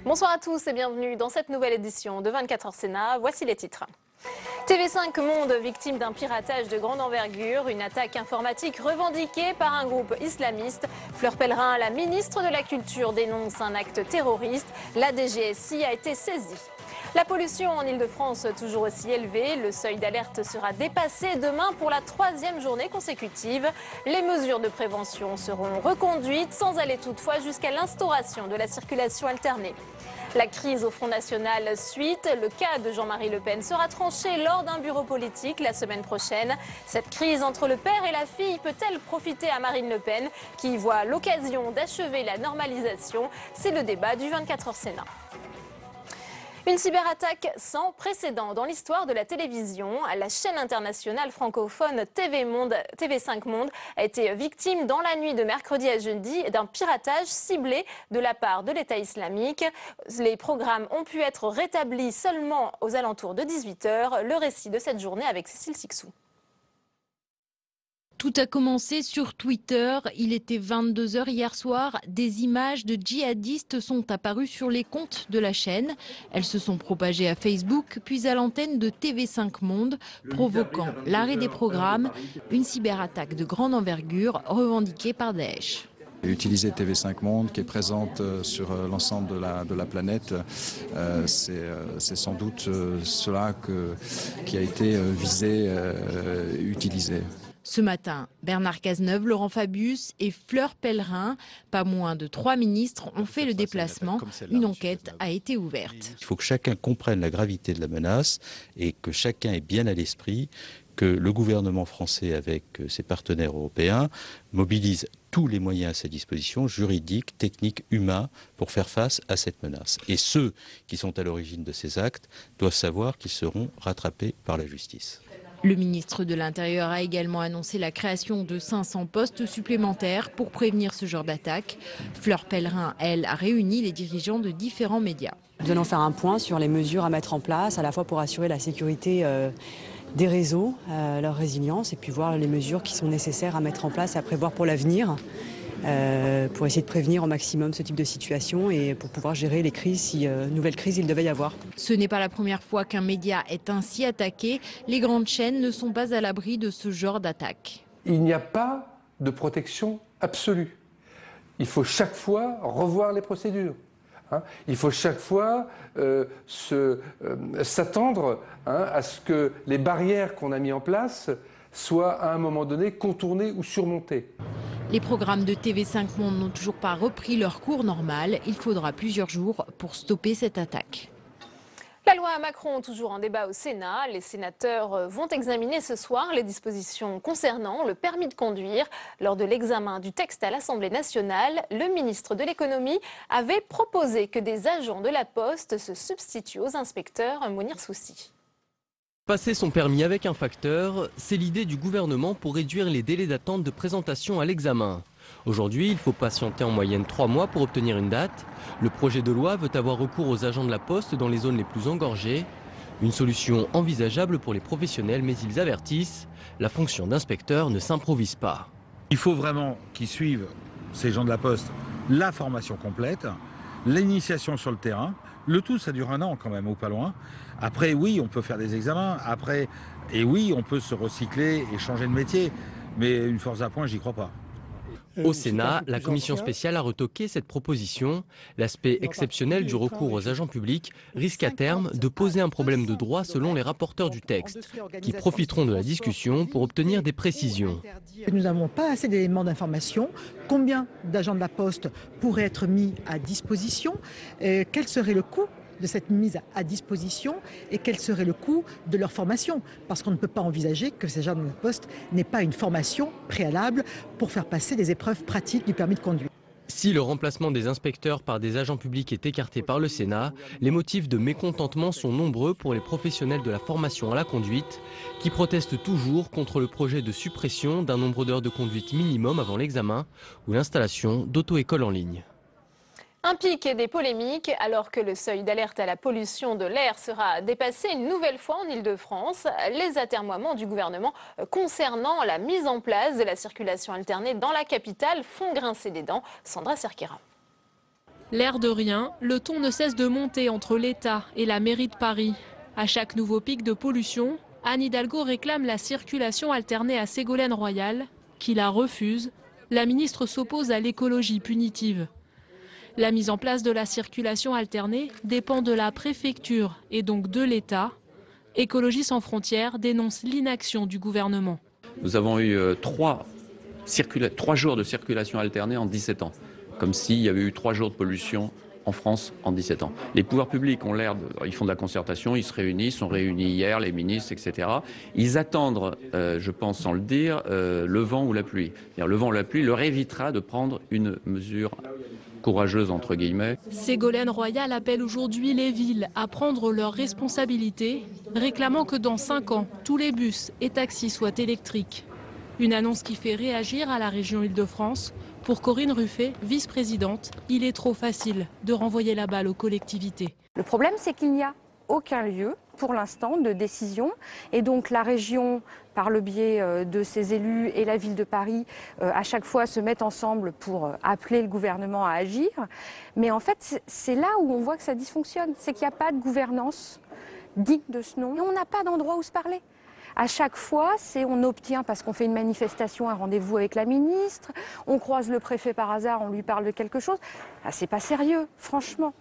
Bonsoir à tous et bienvenue dans cette nouvelle édition de 24h Sénat. Voici les titres. TV5 Monde, victime d'un piratage de grande envergure, une attaque informatique revendiquée par un groupe islamiste. Fleur Pellerin, la ministre de la Culture, dénonce un acte terroriste. La DGSI a été saisie. La pollution en Ile-de-France toujours aussi élevée. Le seuil d'alerte sera dépassé demain pour la 3e journée consécutive. Les mesures de prévention seront reconduites sans aller toutefois jusqu'à l'instauration de la circulation alternée. La crise au Front National suite. Le cas de Jean-Marie Le Pen sera tranché lors d'un bureau politique la semaine prochaine. Cette crise entre le père et la fille peut-elle profiter à Marine Le Pen qui voit l'occasion d'achever la normalisation? C'est le débat du 24h Sénat. Une cyberattaque sans précédent dans l'histoire de la télévision. La chaîne internationale francophone TV5 Monde a été victime dans la nuit de mercredi à jeudi d'un piratage ciblé de la part de l'État islamique. Les programmes ont pu être rétablis seulement aux alentours de 18h. Le récit de cette journée avec Cécile Sixou. Tout a commencé sur Twitter. Il était 22h hier soir. Des images de djihadistes sont apparues sur les comptes de la chaîne. Elles se sont propagées à Facebook, puis à l'antenne de TV5 Monde, provoquant l'arrêt des programmes. Une cyberattaque de grande envergure revendiquée par Daesh. Utiliser TV5 Monde qui est présente sur l'ensemble de la planète, c'est sans doute cela qui a été visé, utilisé. Ce matin, Bernard Cazeneuve, Laurent Fabius et Fleur Pellerin, pas moins de 3 ministres, ont fait le déplacement. Une enquête a été ouverte. Il faut que chacun comprenne la gravité de la menace et que chacun ait bien à l'esprit que le gouvernement français, avec ses partenaires européens, mobilise tous les moyens à sa disposition, juridiques, techniques, humains, pour faire face à cette menace. Et ceux qui sont à l'origine de ces actes doivent savoir qu'ils seront rattrapés par la justice. Le ministre de l'Intérieur a également annoncé la création de 500 postes supplémentaires pour prévenir ce genre d'attaque. Fleur Pellerin, elle, a réuni les dirigeants de différents médias. Nous allons faire un point sur les mesures à mettre en place, à la fois pour assurer la sécurité des réseaux, leur résilience, et puis voir les mesures qui sont nécessaires à mettre en place et à prévoir pour l'avenir, pour essayer de prévenir au maximum ce type de situation et pour pouvoir gérer les crises si nouvelle crise il devait y avoir. Ce n'est pas la première fois qu'un média est ainsi attaqué. Les grandes chaînes ne sont pas à l'abri de ce genre d'attaque. Il n'y a pas de protection absolue. Il faut chaque fois revoir les procédures. Il faut chaque fois s'attendre à ce que les barrières qu'on a mises en place soient à un moment donné contournées ou surmontées. Les programmes de TV5 Monde n'ont toujours pas repris leur cours normal. Il faudra plusieurs jours pour stopper cette attaque. La loi Macron, toujours en débat au Sénat. Les sénateurs vont examiner ce soir les dispositions concernant le permis de conduire. Lors de l'examen du texte à l'Assemblée nationale, le ministre de l'économie avait proposé que des agents de la Poste se substituent aux inspecteurs. Mounir Soussi. Passer son permis avec un facteur, c'est l'idée du gouvernement pour réduire les délais d'attente de présentation à l'examen. Aujourd'hui, il faut patienter en moyenne 3 mois pour obtenir une date. Le projet de loi veut avoir recours aux agents de la Poste dans les zones les plus engorgées. Une solution envisageable pour les professionnels, mais ils avertissent, la fonction d'inspecteur ne s'improvise pas. Il faut vraiment qu'ils suivent, ces gens de la Poste, la formation complète, l'initiation sur le terrain. Le tout, ça dure 1 an quand même, ou pas loin. Après, oui, on peut faire des examens. Après, et oui, on peut se recycler et changer de métier. Mais une force à point, j'y crois pas. Au Sénat, la commission spéciale a retoqué cette proposition. L'aspect exceptionnel du recours aux agents publics risque à terme de poser un problème de droit selon les rapporteurs du texte, qui profiteront de la discussion pour obtenir des précisions. Nous n'avons pas assez d'éléments d'information. Combien d'agents de la Poste pourraient être mis à disposition? Quel serait le coût de cette mise à disposition et quel serait le coût de leur formation? Parce qu'on ne peut pas envisager que ces agents de la Poste n'aient pas une formation préalable pour faire passer des épreuves pratiques du permis de conduire. Si le remplacement des inspecteurs par des agents publics est écarté par le Sénat, les motifs de mécontentement sont nombreux pour les professionnels de la formation à la conduite, qui protestent toujours contre le projet de suppression d'un nombre d'heures de conduite minimum avant l'examen ou l'installation d'auto-écoles en ligne. Un pic et des polémiques alors que le seuil d'alerte à la pollution de l'air sera dépassé une nouvelle fois en Ile-de-France. Les atermoiements du gouvernement concernant la mise en place de la circulation alternée dans la capitale font grincer des dents. Sandra Cerquera. L'air de rien, le ton ne cesse de monter entre l'État et la mairie de Paris. À chaque nouveau pic de pollution, Anne Hidalgo réclame la circulation alternée à Ségolène Royal, qui la refuse. La ministre s'oppose à l'écologie punitive. La mise en place de la circulation alternée dépend de la préfecture et donc de l'État. Écologie sans frontières dénonce l'inaction du gouvernement. Nous avons eu 3 jours de circulation alternée en 17 ans, comme s'il y avait eu 3 jours de pollution en France en 17 ans. Les pouvoirs publics ont ils font de la concertation, ils se réunissent, sont réunis hier, les ministres, etc. Ils attendent, je pense sans le dire, le vent ou la pluie. Le vent ou la pluie leur évitera de prendre une mesure courageuse, entre guillemets. Ségolène Royal appelle aujourd'hui les villes à prendre leurs responsabilités, réclamant que dans 5 ans, tous les bus et taxis soient électriques. Une annonce qui fait réagir à la région Île-de-France. Pour Corinne Ruffet, vice-présidente, il est trop facile de renvoyer la balle aux collectivités. Le problème, c'est qu'il n'y a aucun lieu, pour l'instant, de décision. Et donc la région, par le biais de ses élus et la ville de Paris, à chaque fois se mettent ensemble pour appeler le gouvernement à agir. Mais en fait, c'est là où on voit que ça dysfonctionne. C'est qu'il n'y a pas de gouvernance digne de ce nom. Et on n'a pas d'endroit où se parler. À chaque fois, on obtient, parce qu'on fait une manifestation, un rendez-vous avec la ministre, on croise le préfet par hasard, on lui parle de quelque chose. Ah, c'est pas sérieux, franchement.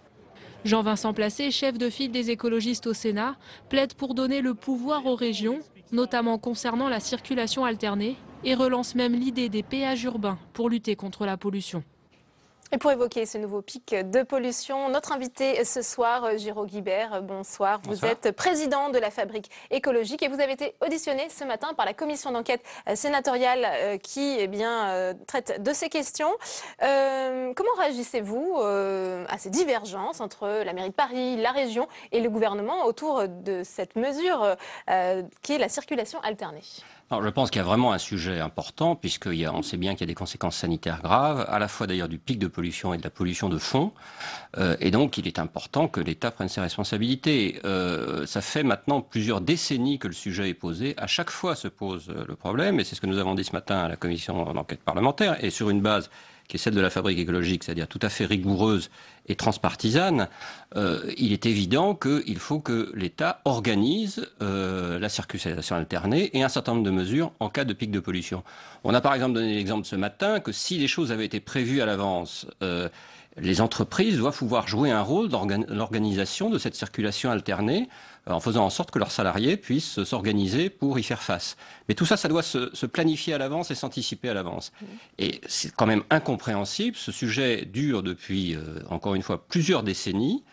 Jean-Vincent Placé, chef de file des écologistes au Sénat, plaide pour donner le pouvoir aux régions, notamment concernant la circulation alternée, et relance même l'idée des péages urbains pour lutter contre la pollution. Et pour évoquer ce nouveau pic de pollution, notre invité ce soir, Giraud Guibert, bonsoir. Vous êtes président de la Fabrique écologique et vous avez été auditionné ce matin par la commission d'enquête sénatoriale qui traite de ces questions. Comment réagissez-vous à ces divergences entre la mairie de Paris, la région et le gouvernement autour de cette mesure qui est la circulation alternée ? Alors, je pense qu'il y a vraiment un sujet important, puisqu'on sait bien qu'il y a des conséquences sanitaires graves, à la fois d'ailleurs du pic de pollution et de la pollution de fond. Et donc, il est important que l'État prenne ses responsabilités. Ça fait maintenant plusieurs décennies que le sujet est posé. À chaque fois se pose le problème, et c'est ce que nous avons dit ce matin à la commission d'enquête parlementaire, et sur une base qui est celle de la Fabrique écologique, c'est-à-dire tout à fait rigoureuse et transpartisane, il est évident qu'il faut que l'État organise la circulation alternée et un certain nombre de mesures en cas de pic de pollution. On a par exemple donné l'exemple ce matin que si les choses avaient été prévues à l'avance, les entreprises doivent pouvoir jouer un rôle dans l'organisation de cette circulation alternée en faisant en sorte que leurs salariés puissent s'organiser pour y faire face. Mais tout ça, ça doit se planifier à l'avance et s'anticiper à l'avance. Et c'est quand même incompréhensible. Ce sujet dure depuis, encore une fois, plusieurs décennies.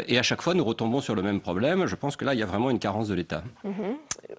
Et à chaque fois, nous retombons sur le même problème. Je pense que là, il y a vraiment une carence de l'État.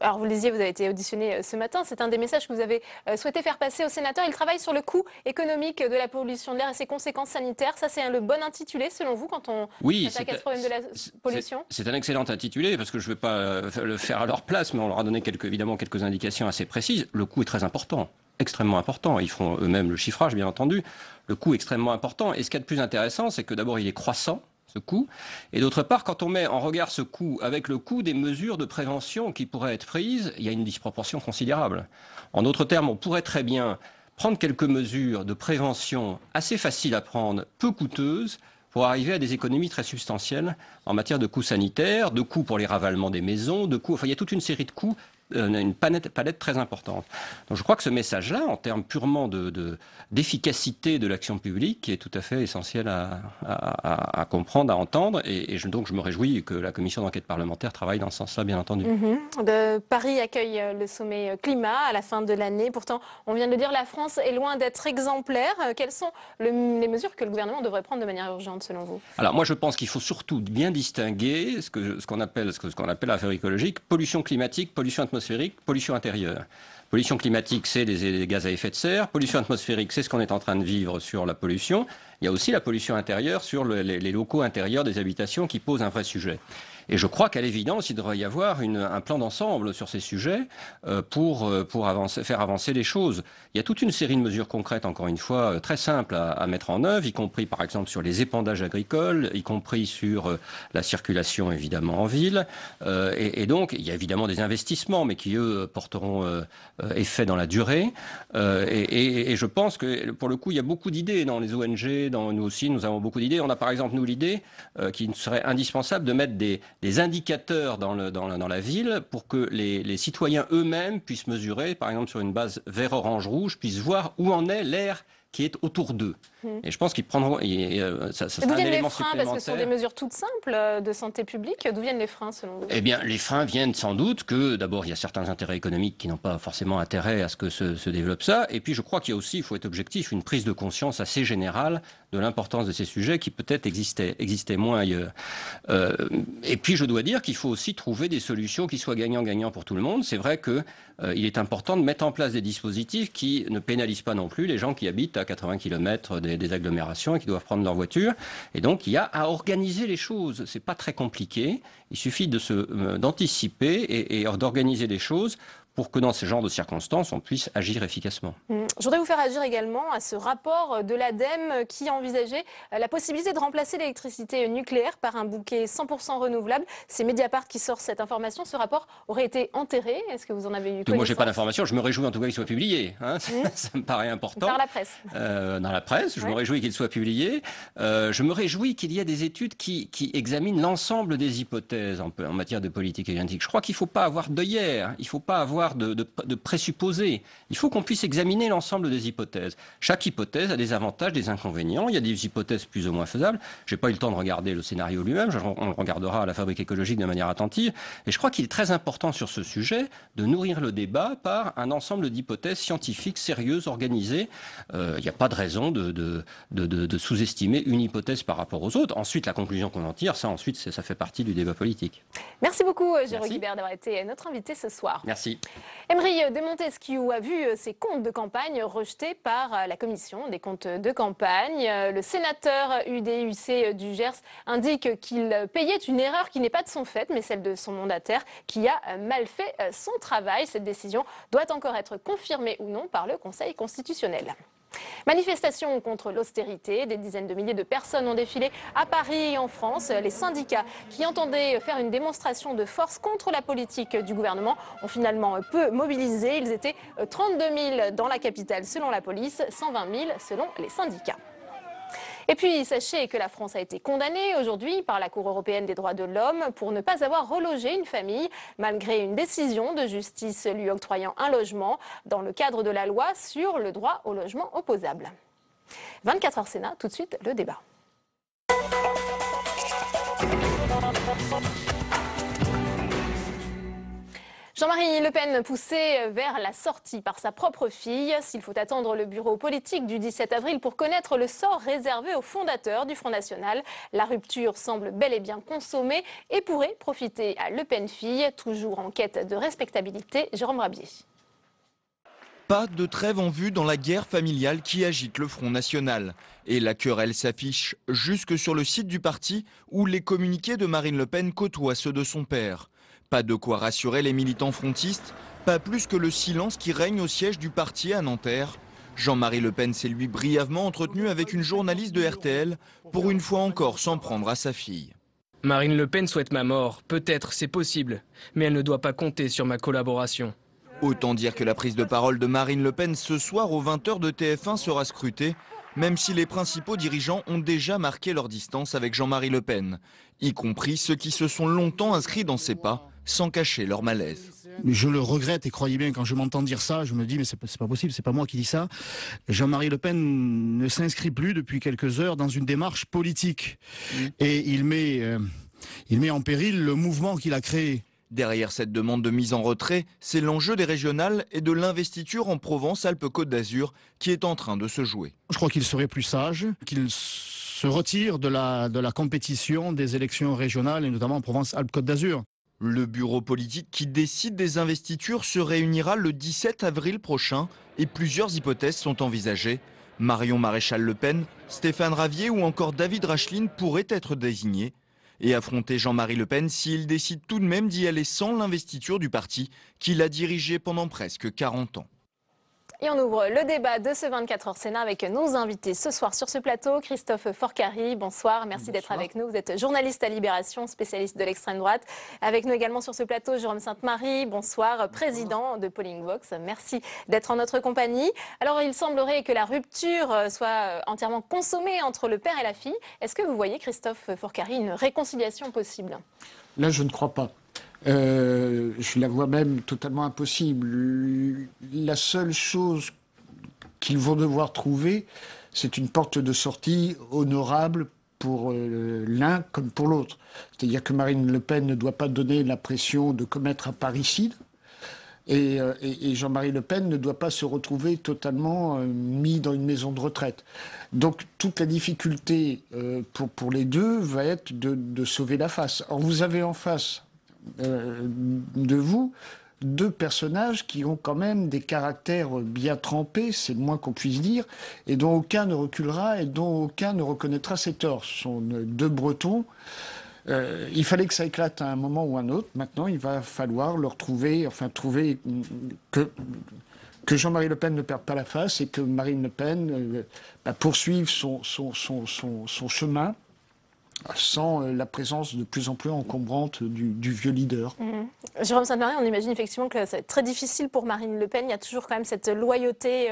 Alors, vous le disiez, vous avez été auditionné ce matin. C'est un des messages que vous avez souhaité faire passer aux sénateurs. Il travaille sur le coût économique de la pollution de l'air et ses conséquences sanitaires. Ça, c'est le bon intitulé, selon vous, quand on attaque à ce problème de la pollution ? C'est un excellent intitulé, parce que je ne vais pas le faire à leur place, mais on leur a donné évidemment quelques indications assez précises. Le coût est très important. Extrêmement important. Ils feront eux-mêmes le chiffrage, bien entendu. Le coût est extrêmement important. Et ce qu'il y a de plus intéressant, c'est que d'abord, il est croissant, ce coût. Et d'autre part, quand on met en regard ce coût avec le coût des mesures de prévention qui pourraient être prises, il y a une disproportion considérable. En d'autres termes, on pourrait très bien prendre quelques mesures de prévention assez faciles à prendre, peu coûteuses, pour arriver à des économies très substantielles en matière de coûts sanitaires, de coûts pour les ravalements des maisons, de coûts... Enfin, il y a toute une série de coûts, une palette très importante. Donc je crois que ce message-là, en termes purement d'efficacité de l'action publique, est tout à fait essentiel à comprendre, à entendre. Et donc je me réjouis que la commission d'enquête parlementaire travaille dans ce sens-là, bien entendu. Paris accueille le sommet climat à la fin de l'année. Pourtant, on vient de le dire, la France est loin d'être exemplaire. Quelles sont les mesures que le gouvernement devrait prendre de manière urgente, selon vous ? Alors moi, je pense qu'il faut surtout bien distinguer ce qu'on appelle la fabrique écologique, pollution climatique, pollution atmosphérique, pollution intérieure. Pollution climatique, c'est les gaz à effet de serre. Pollution atmosphérique, c'est ce qu'on est en train de vivre sur la pollution. Il y a aussi la pollution intérieure sur les locaux intérieurs des habitations qui pose un vrai sujet. Et je crois qu'à l'évidence, il devrait y avoir un plan d'ensemble sur ces sujets pour faire avancer les choses. Il y a toute une série de mesures concrètes, encore une fois, très simples à mettre en œuvre, y compris par exemple sur les épandages agricoles, y compris sur la circulation évidemment en ville. Et donc, il y a évidemment des investissements, mais qui, eux, porteront effet dans la durée. Et je pense que, pour le coup, il y a beaucoup d'idées dans les ONG, nous aussi, nous avons beaucoup d'idées. On a par exemple, nous, l'idée qu'il serait indispensable de mettre des indicateurs dans la ville pour que les citoyens eux-mêmes puissent mesurer, par exemple sur une base vert, orange, rouge, puissent voir où en est l'air qui est autour d'eux. Et je pense qu'ils prendront... ça sera un élément supplémentaire. D'où viennent les freins? Parce que ce sont des mesures toutes simples de santé publique. D'où viennent les freins, selon vous? Eh bien, les freins viennent sans doute que, d'abord, il y a certains intérêts économiques qui n'ont pas forcément intérêt à ce que se développe ça. Et puis, je crois qu'il y a aussi, il faut être objectif, une prise de conscience assez générale de l'importance de ces sujets qui peut-être existaient moins ailleurs. Et puis, je dois dire qu'il faut aussi trouver des solutions qui soient gagnant-gagnant pour tout le monde. C'est vrai que il est important de mettre en place des dispositifs qui ne pénalisent pas non plus les gens qui habitent à 80 km des agglomérations et qui doivent prendre leur voiture. Et donc, il y a à organiser les choses. C'est pas très compliqué. Il suffit d'anticiper et d'organiser les choses pour que dans ce genre de circonstances, on puisse agir efficacement. Je voudrais vous faire agir également à ce rapport de l'ADEME qui envisageait la possibilité de remplacer l'électricité nucléaire par un bouquet 100% renouvelable. C'est Mediapart qui sort cette information. Ce rapport aurait été enterré. Est-ce que vous en avez eu connaissance? Moi, je n'ai pas d'informations. Je me réjouis en tout cas qu'il soit publié. Hein. Ça me paraît important. Par la presse. Dans la presse. Je me réjouis qu'il soit publié. Je me réjouis qu'il y ait des études qui examinent l'ensemble des hypothèses en matière de politique énergétique. Je crois qu'il ne faut pas avoir d'œillères. Il ne faut pas avoir de présupposés. Il faut qu'on puisse examiner l'ensemble des hypothèses. Chaque hypothèse a des avantages, des inconvénients. Il y a des hypothèses plus ou moins faisables. Je n'ai pas eu le temps de regarder le scénario lui-même. On le regardera à la Fabrique écologique de manière attentive. Et je crois qu'il est très important sur ce sujet de nourrir le débat par un ensemble d'hypothèses scientifiques, sérieuses, organisées. Il n'y a pas de raison de sous-estimer une hypothèse par rapport aux autres. Ensuite, la conclusion qu'on en tire, ça fait partie du débat politique. Merci beaucoup, Jérôme Guibert, d'avoir été notre invité ce soir. Merci. Emery de Montesquieu a vu ses comptes de campagne rejetés par la commission des comptes de campagne. Le sénateur UDUC du Gers indique qu'il payait une erreur qui n'est pas de son fait, mais celle de son mandataire qui a mal fait son travail. Cette décision doit encore être confirmée ou non par le Conseil constitutionnel. Manifestation contre l'austérité, des dizaines de milliers de personnes ont défilé à Paris et en France. Les syndicats qui entendaient faire une démonstration de force contre la politique du gouvernement ont finalement peu mobilisé. Ils étaient 32 000 dans la capitale selon la police, 120 000 selon les syndicats. Et puis, sachez que la France a été condamnée aujourd'hui par la Cour européenne des droits de l'homme pour ne pas avoir relogé une famille, malgré une décision de justice lui octroyant un logement dans le cadre de la loi sur le droit au logement opposable. 24 heures Sénat, tout de suite le débat. Jean-Marie Le Pen poussé vers la sortie par sa propre fille. S'il faut attendre le bureau politique du 17 avril pour connaître le sort réservé aux fondateurs du Front National, la rupture semble bel et bien consommée et pourrait profiter à Le Pen fille, toujours en quête de respectabilité. Jérôme Rabier. Pas de trêve en vue dans la guerre familiale qui agite le Front National. Et la querelle s'affiche jusque sur le site du parti où les communiqués de Marine Le Pen côtoient ceux de son père. Pas de quoi rassurer les militants frontistes, pas plus que le silence qui règne au siège du parti à Nanterre. Jean-Marie Le Pen s'est lui brièvement entretenu avec une journaliste de RTL, pour une fois encore s'en prendre à sa fille. Marine Le Pen souhaite ma mort, peut-être, c'est possible, mais elle ne doit pas compter sur ma collaboration. Autant dire que la prise de parole de Marine Le Pen ce soir aux 20h de TF1 sera scrutée, même si les principaux dirigeants ont déjà marqué leur distance avec Jean-Marie Le Pen, y compris ceux qui se sont longtemps inscrits dans ses pas, sans cacher leur malaise. Je le regrette et croyez bien, quand je m'entends dire ça, je me dis mais c'est pas possible, c'est pas moi qui dis ça. Jean-Marie Le Pen ne s'inscrit plus depuis quelques heures dans une démarche politique. Et il met en péril le mouvement qu'il a créé. Derrière cette demande de mise en retrait, c'est l'enjeu des régionales et de l'investiture en Provence-Alpes-Côte d'Azur qui est en train de se jouer. Je crois qu'il serait plus sage qu'il se retire de la compétition des élections régionales et notamment en Provence-Alpes-Côte d'Azur. Le bureau politique qui décide des investitures se réunira le 17 avril prochain et plusieurs hypothèses sont envisagées. Marion Maréchal Le Pen, Stéphane Ravier ou encore David Racheline pourraient être désignés. et affronter Jean-Marie Le Pen s'il décide tout de même d'y aller sans l'investiture du parti qu'il a dirigé pendant presque 40 ans. Et on ouvre le débat de ce 24h Sénat avec nos invités ce soir sur ce plateau. Christophe Forcari, bonsoir, merci d'être avec nous. Vous êtes journaliste à Libération, spécialiste de l'extrême droite. Avec nous également sur ce plateau, Jérôme Sainte-Marie, bonsoir, président de Polling Vox. Merci d'être en notre compagnie. Alors il semblerait que la rupture soit entièrement consommée entre le père et la fille. Est-ce que vous voyez, Christophe Forcari, une réconciliation possible? Là, je ne crois pas. Je la vois même totalement impossible. La seule chose qu'ils vont devoir trouver, c'est une porte de sortie honorable pour l'un comme pour l'autre. C'est-à-dire que Marine Le Pen ne doit pas donner l'impression de commettre un parricide et Jean-Marie Le Pen ne doit pas se retrouver totalement mis dans une maison de retraite. Donc toute la difficulté pour les deux va être de sauver la face. Or vous avez en face de vous deux personnages qui ont quand même des caractères bien trempés, c'est le moins qu'on puisse dire, et dont aucun ne reculera et dont aucun ne reconnaîtra ses torts. Ce sont deux Bretons. Il fallait que ça éclate à un moment ou à un autre. Maintenant, il va falloir leur trouver que Jean-Marie Le Pen ne perde pas la face et que Marine Le Pen poursuive son chemin sans la présence de plus en plus encombrante du vieux leader. Jérôme Sainte-Marie, on imagine effectivement que ça va être très difficile pour Marine Le Pen. Il y a toujours quand même cette loyauté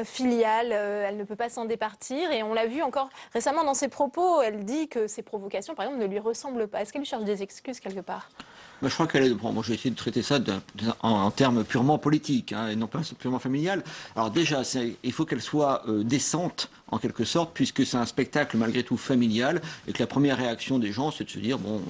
filiale. Elle ne peut pas s'en départir. Et on l'a vu encore récemment dans ses propos. Elle dit que ses provocations, par exemple, ne lui ressemblent pas. Est-ce qu'elle lui cherche des excuses quelque part? Je crois qu'elle est. Bon, moi, j'ai essayé de traiter ça en termes purement politiques, et non pas purement familial. Alors déjà, il faut qu'elle soit décente en quelque sorte, puisque c'est un spectacle malgré tout familial, et que la première réaction des gens, c'est de se dire bon,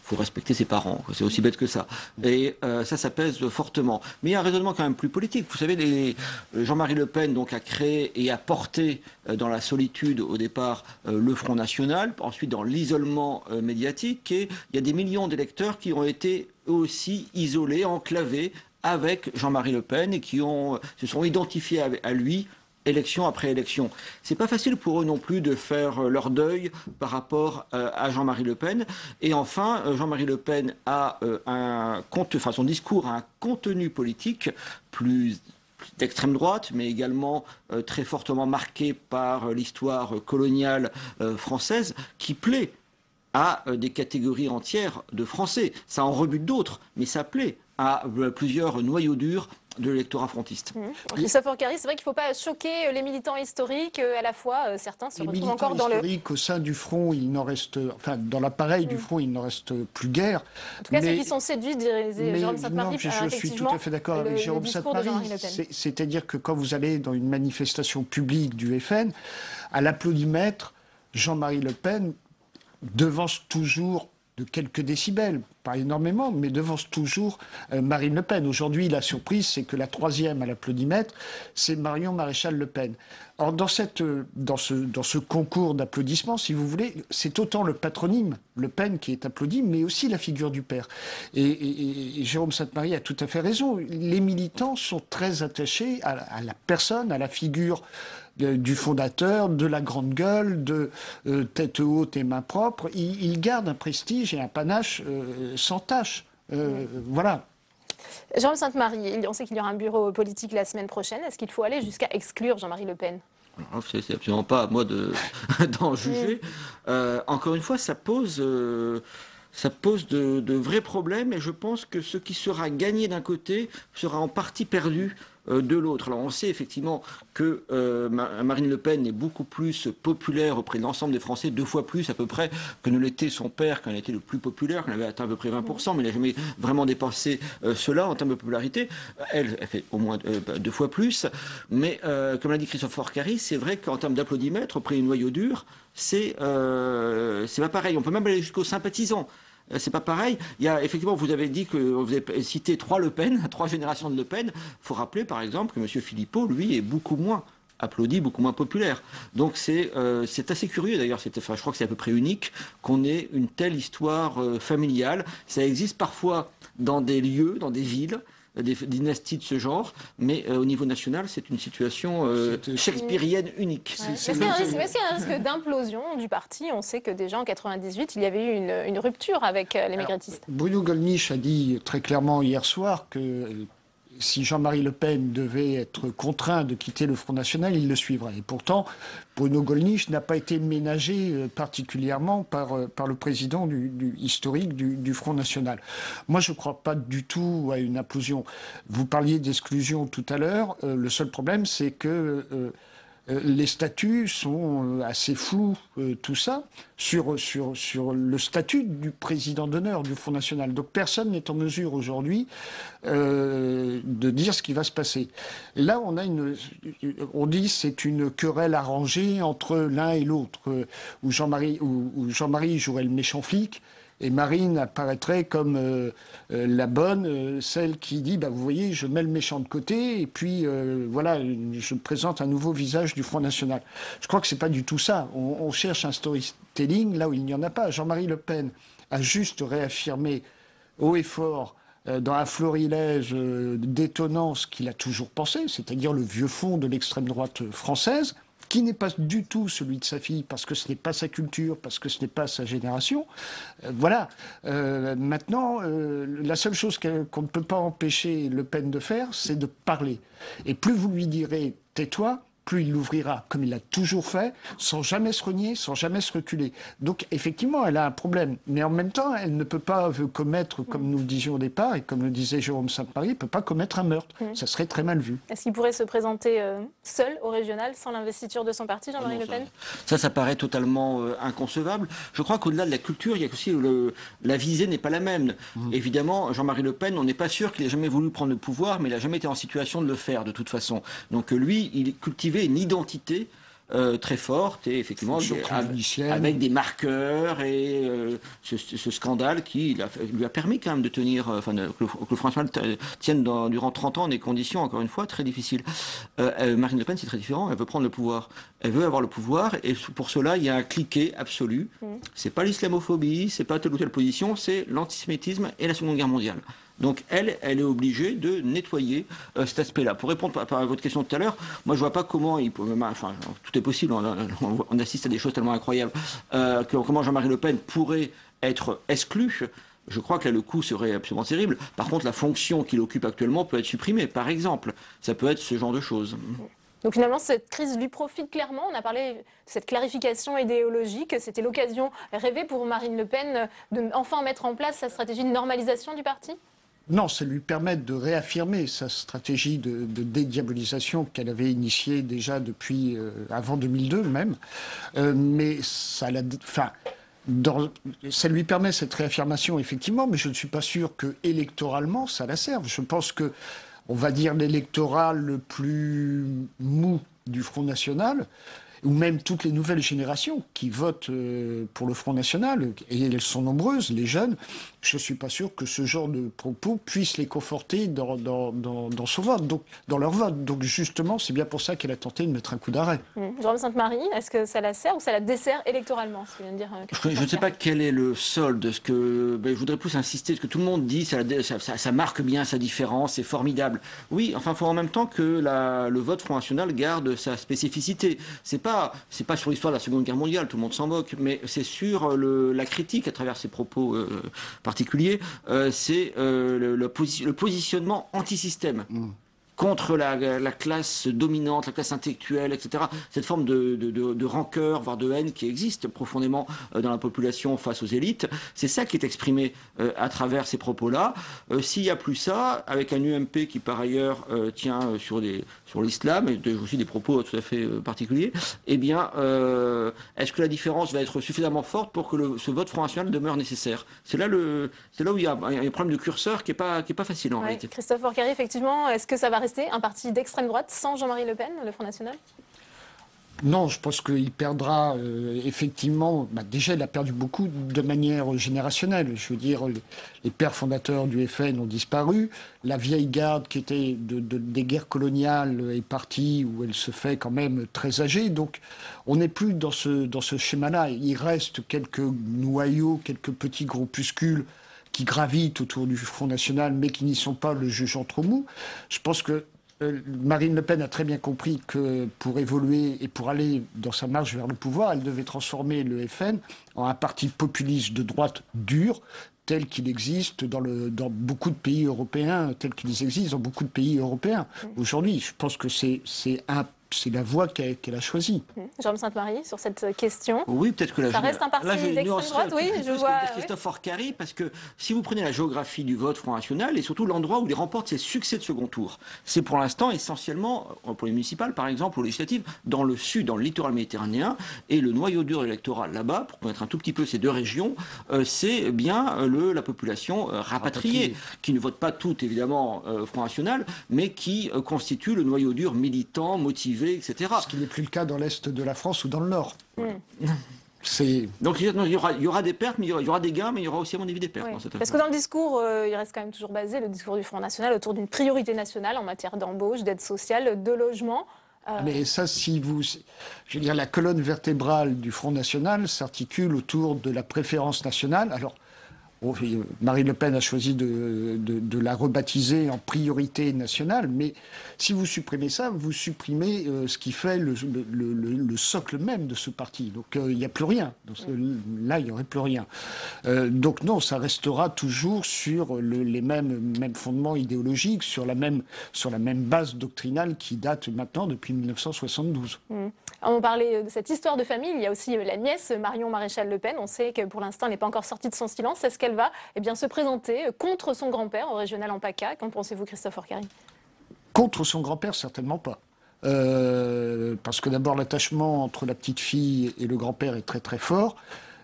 faut respecter ses parents. C'est aussi bête que ça. Et ça pèse fortement. Mais il y a un raisonnement quand même plus politique. Vous savez, Jean-Marie Le Pen donc a créé et a porté dans la solitude au départ le Front National, ensuite dans l'isolement médiatique, et il y a des millions d'électeurs qui ont été eux aussi isolés, enclavés avec Jean-Marie Le Pen et qui se sont identifiés à lui élection après élection. C'est pas facile pour eux non plus de faire leur deuil par rapport à Jean-Marie Le Pen. Et enfin, Jean-Marie Le Pen a son discours a un contenu politique plus d'extrême droite, mais également très fortement marqué par l'histoire coloniale française, qui plaît à des catégories entières de Français. Ça en rebute d'autres, mais ça plaît à plusieurs noyaux durs de l'électorat frontiste. Christophe Forcari, c'est vrai qu'il ne faut pas choquer les militants historiques. À la fois, certains se retrouvent encore dans le... Au sein du Front, il n'en reste... Enfin, dans l'appareil du Front, il n'en reste plus guère. En tout cas, ceux qui sont séduits, Jérôme Sainte-Marie, je suis tout à fait d'accord avec Jérôme Sainte-Marie. C'est-à-dire que quand vous allez dans une manifestation publique du FN, à l'applaudimètre, Jean-Marie Le Pen devance toujours de quelques décibels, pas énormément, mais devance toujours Marine Le Pen. Aujourd'hui, la surprise, c'est que la troisième à l'applaudimètre, c'est Marion Maréchal Le Pen. Or, dans ce concours d'applaudissements, si vous voulez, c'est autant le patronyme, Le Pen, qui est applaudi, mais aussi la figure du père. Et Jérôme Sainte-Marie a tout à fait raison. Les militants sont très attachés à la personne, à la figure du fondateur, de la grande gueule, de tête haute et main propre. Il garde un prestige et un panache sans tâche. Voilà. Jérôme Sainte-Marie, on sait qu'il y aura un bureau politique la semaine prochaine. Est-ce qu'il faut aller jusqu'à exclure Jean-Marie Le Pen? C'est absolument pas à moi d'en juger. Encore une fois, ça pose de vrais problèmes, et je pense que ce qui sera gagné d'un côté sera en partie perdu de l'autre. Alors on sait effectivement que Marine Le Pen est beaucoup plus populaire auprès de l'ensemble des Français, 2 fois plus à peu près que ne l'était son père quand il était le plus populaire, quand il avait atteint à peu près 20%, mais il n'a jamais vraiment dépassé cela en termes de popularité. Elle fait au moins 2 fois plus, mais comme l'a dit Christophe Forcari, c'est vrai qu'en termes d'applaudimètres auprès du noyau dur, c'est pas pareil. On peut même aller jusqu'aux sympathisants. C'est pas pareil. Il y a, effectivement, vous avez dit que vous avez cité 3 Le Pen, 3 générations de Le Pen. Il faut rappeler, par exemple, que M. Philippot, lui, est beaucoup moins applaudi, beaucoup moins populaire. Donc c'est assez curieux, d'ailleurs. Je crois que c'est à peu près unique qu'on ait une telle histoire familiale. Ça existe parfois dans des lieux, dans des villes, des dynasties de ce genre, mais au niveau national, c'est une situation shakespearienne unique. Ouais. Est-ce qu'il y a un risque d'implosion du parti? On sait que déjà en 98, il y avait eu une rupture avec les maigretistes. Bruno Gollnisch a dit très clairement hier soir que si Jean-Marie Le Pen devait être contraint de quitter le Front National, il le suivrait. Et pourtant, Bruno Gollnisch n'a pas été ménagé particulièrement par le président historique du Front National. Moi, je ne crois pas du tout à une implosion. Vous parliez d'exclusion tout à l'heure. Le seul problème, c'est que les statuts sont assez flous, tout ça, sur le statut du président d'honneur du Front National. Donc personne n'est en mesure aujourd'hui de dire ce qui va se passer. Et là, on dit c'est une querelle arrangée entre l'un et l'autre, où Jean-Marie jouerait le méchant flic, et Marine apparaîtrait comme la bonne, celle qui dit vous voyez, je mets le méchant de côté et puis voilà, je présente un nouveau visage du Front National. Je crois que c'est pas du tout ça. On cherche un storytelling là où il n'y en a pas. Jean-Marie Le Pen a juste réaffirmé haut et fort dans un florilège détonnant ce qu'il a toujours pensé, c'est-à-dire le vieux fond de l'extrême droite française, qui n'est pas du tout celui de sa fille, parce que ce n'est pas sa culture, parce que ce n'est pas sa génération. Voilà. Maintenant, la seule chose qu'on ne peut pas empêcher Le Pen de faire, c'est de parler. Et plus vous lui direz « tais-toi », plus il l'ouvrira, comme il l'a toujours fait, sans jamais se renier, sans jamais se reculer. Donc, effectivement, elle a un problème. Mais en même temps, elle ne peut pas commettre, comme nous le disions au départ, et comme le disait Jérôme Sainte-Marie, elle ne peut pas commettre un meurtre. Ça serait très mal vu. Est-ce qu'il pourrait se présenter seul au régional, sans l'investiture de son parti, Jean-Marie Le Pen? Ça paraît totalement inconcevable. Je crois qu'au-delà de la culture, il y a aussi la visée n'est pas la même. Évidemment, Jean-Marie Le Pen, on n'est pas sûr qu'il ait jamais voulu prendre le pouvoir, mais il n'a jamais été en situation de le faire, de toute façon. Donc lui, il cultivait une identité très forte et effectivement avec des marqueurs et ce scandale qui lui a permis quand même de tenir, que le Front National tienne durant 30 ans dans des conditions, encore une fois, très difficiles. Marine Le Pen, c'est très différent, elle veut prendre le pouvoir. Elle veut avoir le pouvoir et pour cela, il y a un cliquet absolu. C'est pas l'islamophobie, c'est pas telle ou telle position, c'est l'antisémitisme et la Seconde Guerre mondiale. Donc elle est obligée de nettoyer cet aspect-là. Pour répondre à votre question tout à l'heure, moi je vois pas comment tout est possible, on assiste à des choses tellement incroyables, comment Jean-Marie Le Pen pourrait être exclu. Je crois que là, le coup serait absolument terrible. Par contre, la fonction qu'il occupe actuellement peut être supprimée, par exemple. Ça peut être ce genre de choses. Donc finalement, cette crise lui profite clairement. On a parlé de cette clarification idéologique. C'était l'occasion rêvée pour Marine Le Pen de enfin mettre en place sa stratégie de normalisation du parti? Non, ça lui permet de réaffirmer sa stratégie de dédiabolisation qu'elle avait initiée déjà depuis avant 2002 même. Mais ça lui permet cette réaffirmation, effectivement, mais je ne suis pas sûr que électoralement ça la serve. Je pense que, on va dire, l'électorat le plus mou du Front National, ou même toutes les nouvelles générations qui votent pour le Front National, et elles sont nombreuses, les jeunes, je ne suis pas sûr que ce genre de propos puisse les conforter dans son vote, donc, dans leur vote. Donc justement, c'est bien pour ça qu'elle a tenté de mettre un coup d'arrêt. Jérôme Sainte-Marie, est-ce que ça la sert ou ça la dessert électoralement, ce que vient de dire je ne sais pas quel est le solde. Je voudrais plus insister, ce que tout le monde dit, ça marque bien sa différence, c'est formidable. Oui, enfin, il faut en même temps que le vote Front National garde sa spécificité. C'est pas sur l'histoire de la Seconde Guerre mondiale, tout le monde s'en moque, mais c'est sur la critique à travers ses propos particulier, c'est le positionnement anti-système. Contre la classe dominante, la classe intellectuelle, etc. Cette forme de rancœur, voire de haine qui existe profondément dans la population face aux élites, c'est ça qui est exprimé à travers ces propos-là. S'il n'y a plus ça, avec un UMP qui par ailleurs tient sur l'islam, et aussi des propos tout à fait particuliers, eh bien, est-ce que la différence va être suffisamment forte pour que ce vote Front National demeure nécessaire? C'est là où il y a un problème de curseur qui est pas facile en réalité. Christophe Porcari, effectivement, est-ce que ça va rester un parti d'extrême droite sans Jean-Marie Le Pen, le Front National? Non, je pense qu'il perdra effectivement. Déjà, il a perdu beaucoup de manière générationnelle. Je veux dire, les pères fondateurs du FN ont disparu. La vieille garde qui était des guerres coloniales est partie, où elle se fait quand même très âgée. Donc, on n'est plus dans ce schéma-là. Il reste quelques noyaux, quelques petits groupuscules qui gravitent autour du Front National, mais qui n'y sont pas, le jugeant trop mou. Je pense que Marine Le Pen a très bien compris que pour évoluer et pour aller dans sa marche vers le pouvoir, elle devait transformer le FN en un parti populiste de droite dur, tel qu'il existe dans beaucoup de pays européens, aujourd'hui. Je pense que c'est la voie qu'elle a choisie. Jérôme Sainte-Marie, sur cette question. Oui, peut-être que ça reste un parti d'extrême droite, oui, je vois. Christophe Forcari, parce que si vous prenez la géographie du vote Front National, et surtout l'endroit où il remporte ses succès de second tour, c'est pour l'instant essentiellement, pour les municipales par exemple, ou législatives, dans le sud, dans le littoral méditerranéen, et le noyau dur électoral là-bas, pour connaître un tout petit peu ces deux régions, c'est bien la population rapatriée, qui ne vote pas toutes évidemment Front National, mais qui constitue le noyau dur militant, motivé, etc. Ce qui n'est plus le cas dans l'Est de la France ou dans le Nord. Donc il y aura des pertes, mais il y aura des gains, mais il y aura aussi à mon avis des pertes. Oui. Parce que dans le discours, il reste quand même toujours basé, le discours du Front National, autour d'une priorité nationale en matière d'embauche, d'aide sociale, de logement. Mais ça, je veux dire, la colonne vertébrale du Front National s'articule autour de la préférence nationale. Alors, Marine Le Pen a choisi de la rebaptiser en priorité nationale, mais si vous supprimez ça, vous supprimez ce qui fait le socle même de ce parti. Donc il n'y a plus rien. Donc, là, il n'y aurait plus rien. Donc non, ça restera toujours sur les mêmes fondements idéologiques, sur la même base doctrinale qui date maintenant depuis 1972. On parlait de cette histoire de famille, il y a aussi la nièce Marion Maréchal Le Pen. On sait que pour l'instant, elle n'est pas encore sortie de son silence. Est-ce qu'elle va se présenter contre son grand-père au régional en PACA? Qu'en pensez-vous, Christophe Forcari? Contre son grand-père, certainement pas. Parce que d'abord, l'attachement entre la petite fille et le grand-père est très très fort.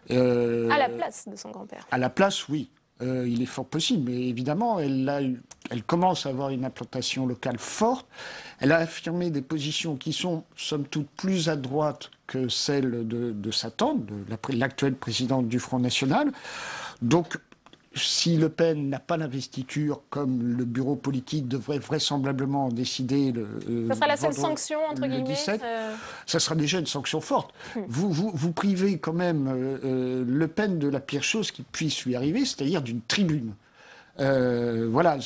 À la place de son grand-père. À la place, oui. Il est fort possible, mais évidemment, elle commence à avoir une implantation locale forte. Elle a affirmé des positions qui sont, somme toute, plus à droite que celles de sa tante, de l'actuelle présidente du Front National. Donc, si Le Pen n'a pas l'investiture, comme le bureau politique devrait vraisemblablement en décider ça sera la seule sanction, entre guillemets 17, ça sera déjà une sanction forte. Vous privez quand même Le Pen de la pire chose qui puisse lui arriver, c'est-à-dire d'une tribune. Voilà,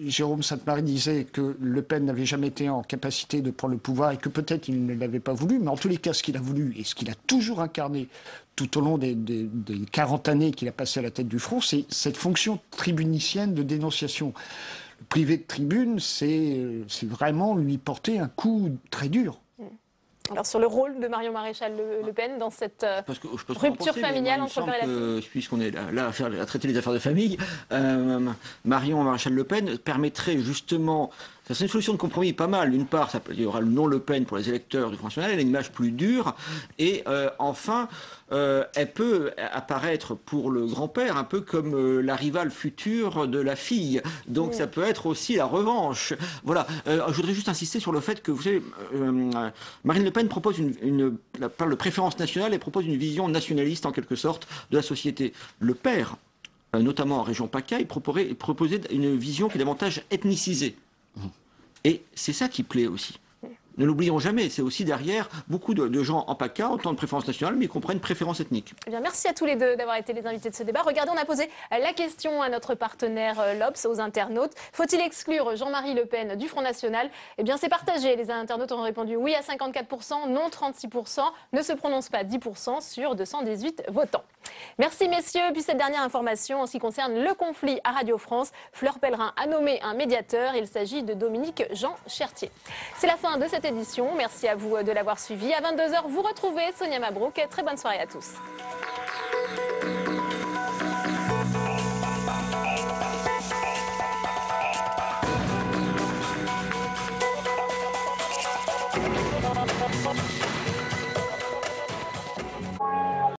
Jérôme Sainte-Marie disait que Le Pen n'avait jamais été en capacité de prendre le pouvoir et que peut-être il ne l'avait pas voulu, mais en tous les cas, ce qu'il a voulu et ce qu'il a toujours incarné tout au long des 40 années qu'il a passé à la tête du Front, c'est cette fonction tribunicienne de dénonciation. Le privé de tribune, c'est vraiment lui porter un coup très dur. Alors sur le rôle de Marion Maréchal Le Pen dans cette rupture familiale entre père et la fille. Puisqu'on est là à traiter les affaires de famille, Marion Maréchal Le Pen permettrait justement... C'est une solution de compromis pas mal. D'une part, il y aura le nom Le Pen pour les électeurs du Front National, elle a une image plus dure. Et enfin, elle peut apparaître pour le grand-père un peu comme la rivale future de la fille. Donc ça peut être aussi la revanche. Voilà. Je voudrais juste insister sur le fait que, vous savez, Marine Le Pen propose parle de préférence nationale et propose une vision nationaliste en quelque sorte de la société. Le père, notamment en région PACA, il proposait une vision qui est davantage ethnicisée. Et c'est ça qui plaît aussi. Ne l'oublions jamais, c'est aussi derrière beaucoup de gens en PACA, autant de préférence nationale, mais qui comprennent préférence ethnique. Eh bien, merci à tous les deux d'avoir été les invités de ce débat. Regardez, on a posé la question à notre partenaire l'Obs, aux internautes. Faut-il exclure Jean-Marie Le Pen du Front National? Eh bien, c'est partagé. Les internautes ont répondu oui à 54%, non 36%, ne se prononce pas 10% sur 218 votants. Merci messieurs. Puis cette dernière information en ce qui concerne le conflit à Radio France. Fleur Pellerin a nommé un médiateur. Il s'agit de Dominique Jean Chertier. C'est la fin de cette édition. Merci à vous de l'avoir suivi. À 22h, vous retrouvez Sonia Mabrouk. Très bonne soirée à tous.